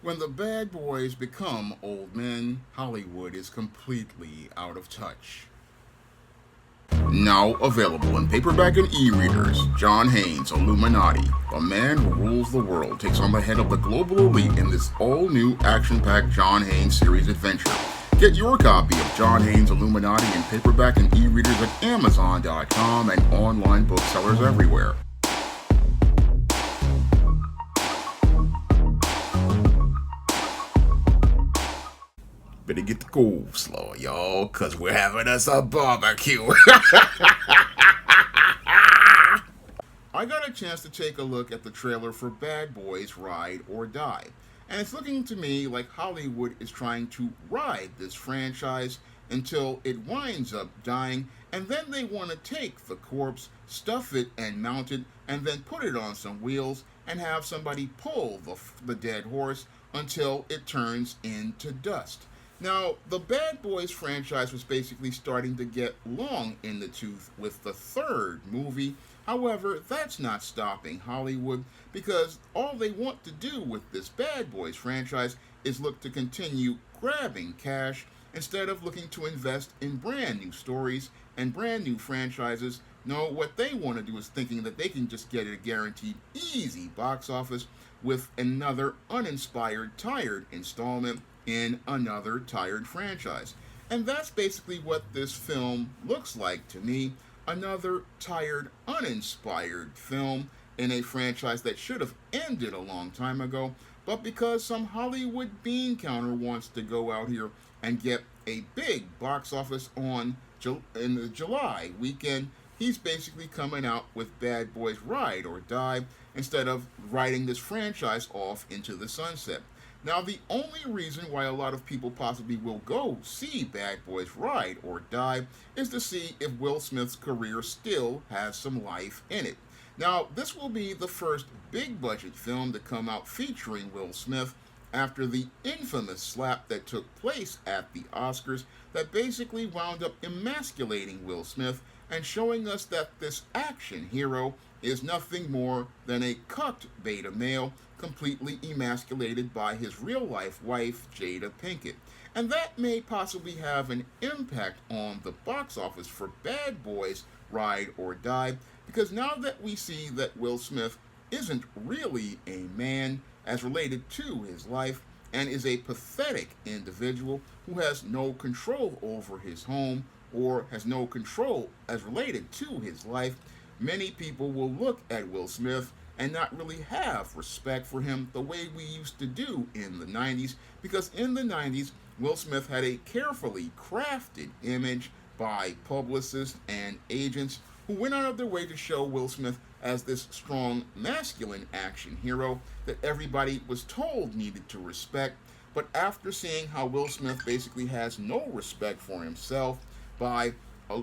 When the bad boys become old men, Hollywood is completely out of touch. Now available in paperback and e-readers, John Haynes' Illuminati, the man who rules the world, takes on the head of the global elite in this all-new action-packed John Haynes series adventure. Get your copy of John Haynes' Illuminati in paperback and e-readers at Amazon.com and online booksellers everywhere. Better get the coleslaw, y'all, cause we're having us a barbecue. I got a chance to take a look at the trailer for Bad Boys Ride or Die, and it's looking to me like Hollywood is trying to ride this franchise until it winds up dying, and then they want to take the corpse, stuff it and mount it, and then put it on some wheels and have somebody pull the dead horse until it turns into dust. Now, the Bad Boys franchise was basically starting to get long in the tooth with the third movie. However, that's not stopping Hollywood because all they want to do with this Bad Boys franchise is look to continue grabbing cash instead of looking to invest in brand new stories and brand new franchises. No, what they want to do is thinking that they can just get a guaranteed easy box office with another uninspired, tired installment in another tired franchise. And that's basically what this film looks like to me. Another tired, uninspired film in a franchise that should have ended a long time ago, but because some Hollywood bean counter wants to go out here and get a big box office in the July weekend, he's basically coming out with Bad Boys Ride or Die instead of riding this franchise off into the sunset. Now, the only reason why a lot of people possibly will go see Bad Boys Ride or Die is to see if Will Smith's career still has some life in it. Now, this will be the first big budget film to come out featuring Will Smith after the infamous slap that took place at the Oscars that basically wound up emasculating Will Smith and showing us that this action hero is nothing more than a cucked beta male completely emasculated by his real-life wife, Jada Pinkett. And that may possibly have an impact on the box office for Bad Boys Ride or Die, because now that we see that Will Smith isn't really a man as related to his life and is a pathetic individual who has no control over his home or has no control as related to his life, many people will look at Will Smith and not really have respect for him the way we used to do in the 90s, because in the 90s, Will Smith had a carefully crafted image by publicists and agents who went out of their way to show Will Smith as this strong, masculine action hero that everybody was told needed to respect. But after seeing how Will Smith basically has no respect for himself by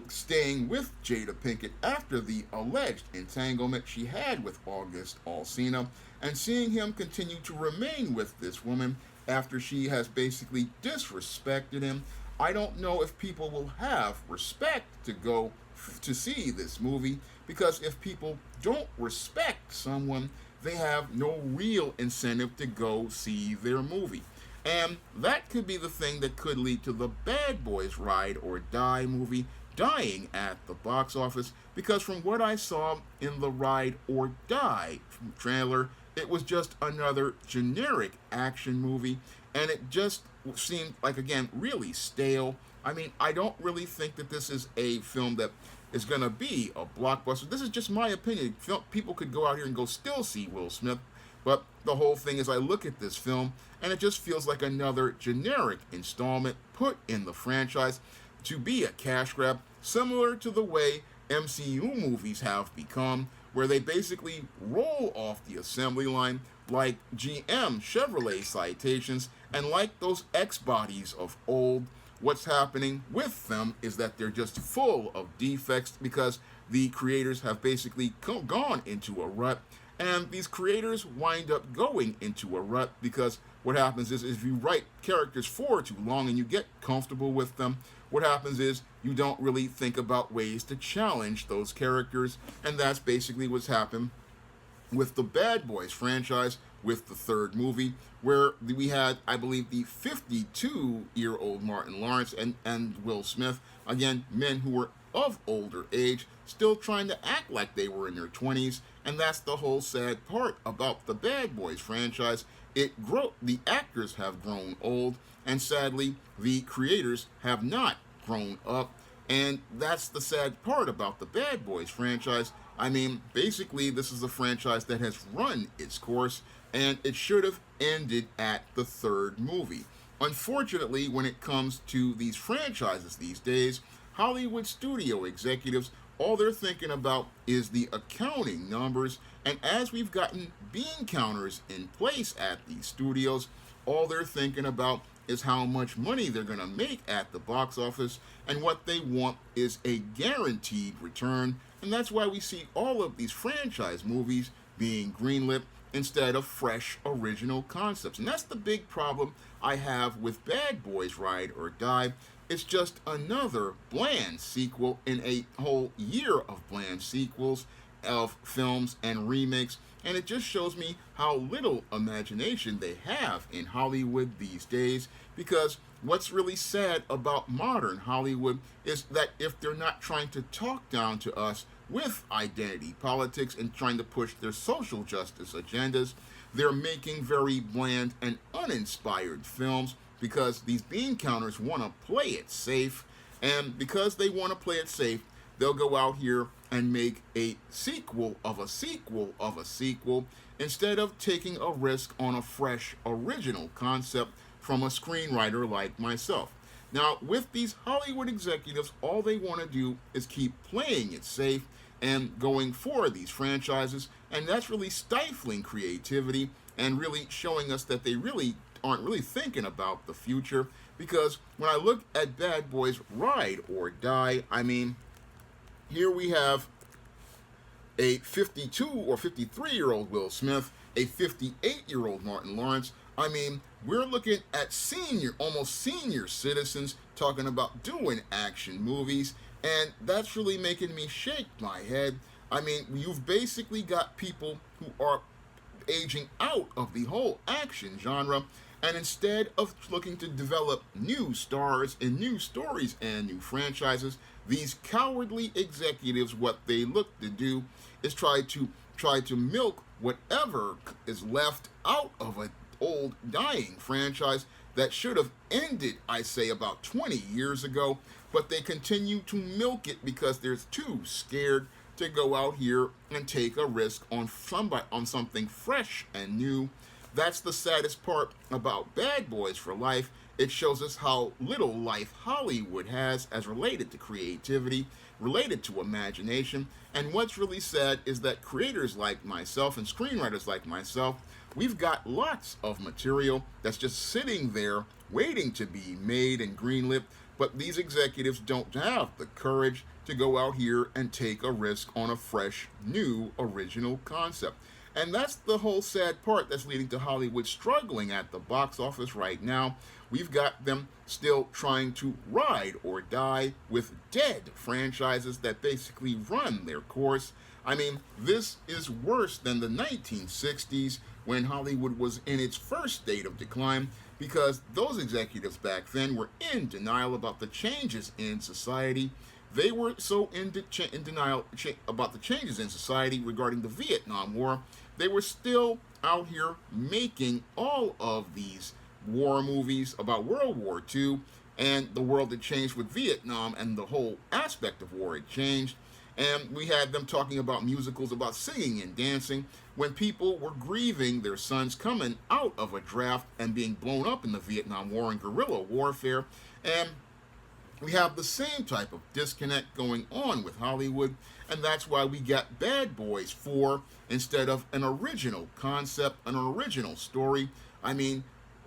staying with Jada Pinkett after the alleged entanglement she had with August Alsina, and seeing him continue to remain with this woman after she has basically disrespected him, I don't know if people will have respect to go to see this movie, because if people don't respect someone, they have no real incentive to go see their movie. And that could be the thing that could lead to the Bad Boys Ride or Die movie dying at the box office, because from what I saw in the Ride or Die trailer, it was just another generic action movie, and it just seemed like, again, really stale. I mean, I don't really think that this is a film that is going to be a blockbuster. This is just my opinion. People could go out here and go still see Will Smith, but the whole thing is I look at this film, and it just feels like another generic installment put in the franchise to be a cash grab, similar to the way MCU movies have become, where they basically roll off the assembly line like GM Chevrolet Citations, and like those X-bodies of old. What's happening with them is that they're just full of defects because the creators have basically gone into a rut, and these creators wind up going into a rut because what happens is if you write characters for too long and you get comfortable with them, what happens is you don't really think about ways to challenge those characters, and that's basically what's happened with the Bad Boys franchise with the third movie, where we had, I believe, the 52-year-old Martin Lawrence and Will Smith, again, men who were of older age, still trying to act like they were in their 20s, and that's the whole sad part about the Bad Boys franchise. The actors have grown old, and sadly, the creators have not grown up, and that's the sad part about the Bad Boys franchise. I mean, basically, this is a franchise that has run its course, and it should have ended at the third movie. Unfortunately, when it comes to these franchises these days, Hollywood studio executives, all they're thinking about is the accounting numbers, and as we've gotten bean counters in place at these studios, all they're thinking about is how much money they're going to make at the box office, and what they want is a guaranteed return, and that's why we see all of these franchise movies being greenlit instead of fresh original concepts. And that's the big problem I have with Bad Boys Ride or Die. It's just another bland sequel in a whole year of bland sequels of films and remakes, and it just shows me how little imagination they have in Hollywood these days, because what's really sad about modern Hollywood is that if they're not trying to talk down to us with identity politics and trying to push their social justice agendas, they're making very bland and uninspired films, because these bean counters want to play it safe, and because they want to play it safe, they'll go out here and make a sequel of a sequel of a sequel instead of taking a risk on a fresh original concept from a screenwriter like myself. Now, with these Hollywood executives, all they want to do is keep playing it safe and going for these franchises, and that's really stifling creativity and really showing us that they really aren't really thinking about the future. Because when I look at Bad Boys Ride or Die, I mean, here we have a 52 or 53-year-old Will Smith, a 58-year-old Martin Lawrence. I mean, we're looking at almost senior citizens talking about doing action movies, and that's really making me shake my head. I mean, you've basically got people who are aging out of the whole action genre, and instead of looking to develop new stars and new stories and new franchises, these cowardly executives, what they look to do is try to milk whatever is left out of an old dying franchise that should have ended, I say, about 20 years ago, but they continue to milk it because they're too scared to go out here and take a risk on something fresh and new. That's the saddest part about Bad Boys for Life. It shows us how little life Hollywood has as related to creativity, related to imagination. And what's really sad is that creators like myself and screenwriters like myself, we've got lots of material that's just sitting there waiting to be made and greenlit, but these executives don't have the courage to go out here and take a risk on a fresh, new, original concept. And that's the whole sad part that's leading to Hollywood struggling at the box office right now. We've got them still trying to ride or die with dead franchises that basically run their course. I mean, this is worse than the 1960s when Hollywood was in its first state of decline, because those executives back then were in denial about the changes in society. They were so in denial about the changes in society regarding the Vietnam War. They were still out here making all of these war movies about World War II, and the world had changed with Vietnam, and the whole aspect of war had changed. And we had them talking about musicals about singing and dancing when people were grieving their sons coming out of a draft and being blown up in the Vietnam War and guerrilla warfare. And we have the same type of disconnect going on with Hollywood, and that's why we got Bad Boys 4 instead of an original concept, an original story. I mean,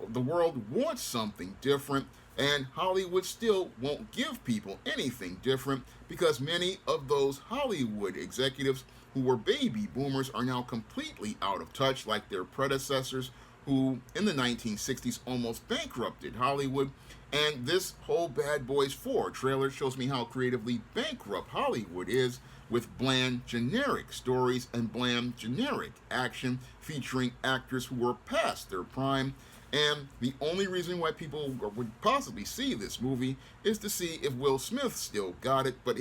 the world wants something different, and Hollywood still won't give people anything different, because many of those Hollywood executives who were baby boomers are now completely out of touch, like their predecessors, who in the 1960s almost bankrupted Hollywood. And this whole Bad Boys 4 trailer shows me how creatively bankrupt Hollywood is, with bland, generic stories and bland, generic action featuring actors who were past their prime. And the only reason why people would possibly see this movie is to see if Will Smith still got it, but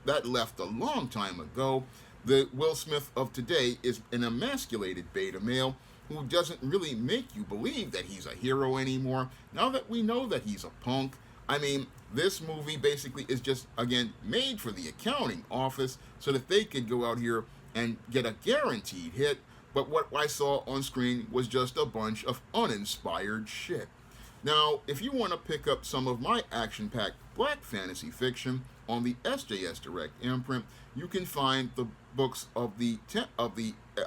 that left a long time ago. The Will Smith of today is an emasculated beta male who doesn't really make you believe that he's a hero anymore, now that we know that he's a punk. I mean, this movie basically is just, again, made for the accounting office so that they could go out here and get a guaranteed hit, but what I saw on screen was just a bunch of uninspired shit. Now, if you want to pick up some of my action-packed black fantasy fiction on the SJS Direct imprint, you can find the books of the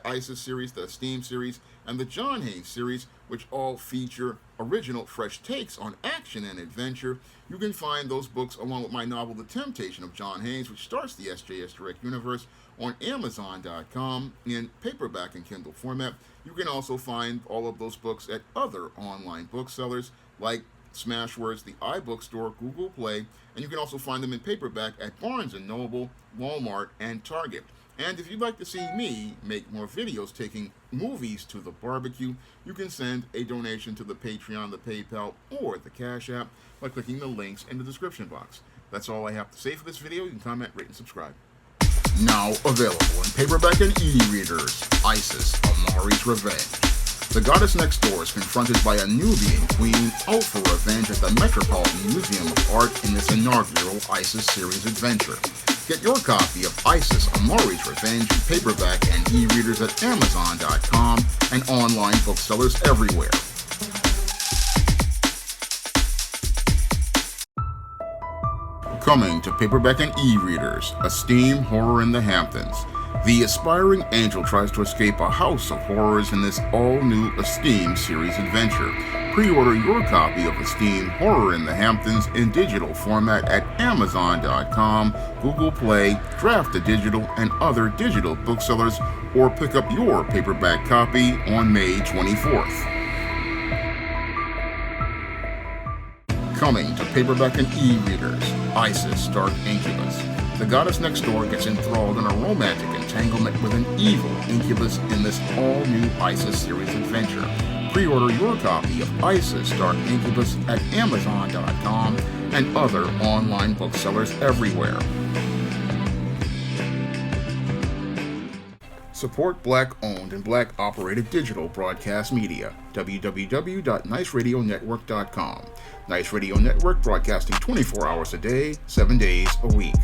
ISIS series, the Steam series, and the John Hayes series, which all feature original fresh takes on action and adventure. You can find those books along with my novel The Temptation of John Hayes, which starts the SJS Direct universe, on Amazon.com in paperback and Kindle format. You can also find all of those books at other online booksellers like Smashwords, the iBookstore, Google Play, and you can also find them in paperback at Barnes & Noble, Walmart, and Target. And if you'd like to see me make more videos taking movies to the barbecue, you can send a donation to the Patreon, the PayPal, or the Cash App by clicking the links in the description box. That's all I have to say for this video. You can comment, rate, and subscribe. Now available in paperback and e-readers, ISIS: Amari's Revenge. The goddess next door is confronted by a Nubian queen out for revenge at the Metropolitan Museum of Art in this inaugural ISIS series adventure. Get your copy of ISIS: Amari's Revenge in paperback and e-readers at Amazon.com and online booksellers everywhere. Coming to paperback and e-readers, A Steam Horror in the Hamptons. The aspiring angel tries to escape a house of horrors in this all-new Esteem series adventure. Pre-order your copy of Esteem Horror in the Hamptons in digital format at Amazon.com, Google Play, Draft2Digital, and other digital booksellers, or pick up your paperback copy on May 24th. Coming to paperback and e-readers, ISIS: Dark Incubus. The goddess next door gets enthralled in a romantic entanglement with an evil incubus in this all-new ISIS series adventure. Pre-order your copy of ISIS: Dark Incubus at Amazon.com and other online booksellers everywhere. Support Black-owned and Black-operated digital broadcast media. www.niceradionetwork.com. Nice Radio Network, broadcasting 24 hours a day, 7 days a week.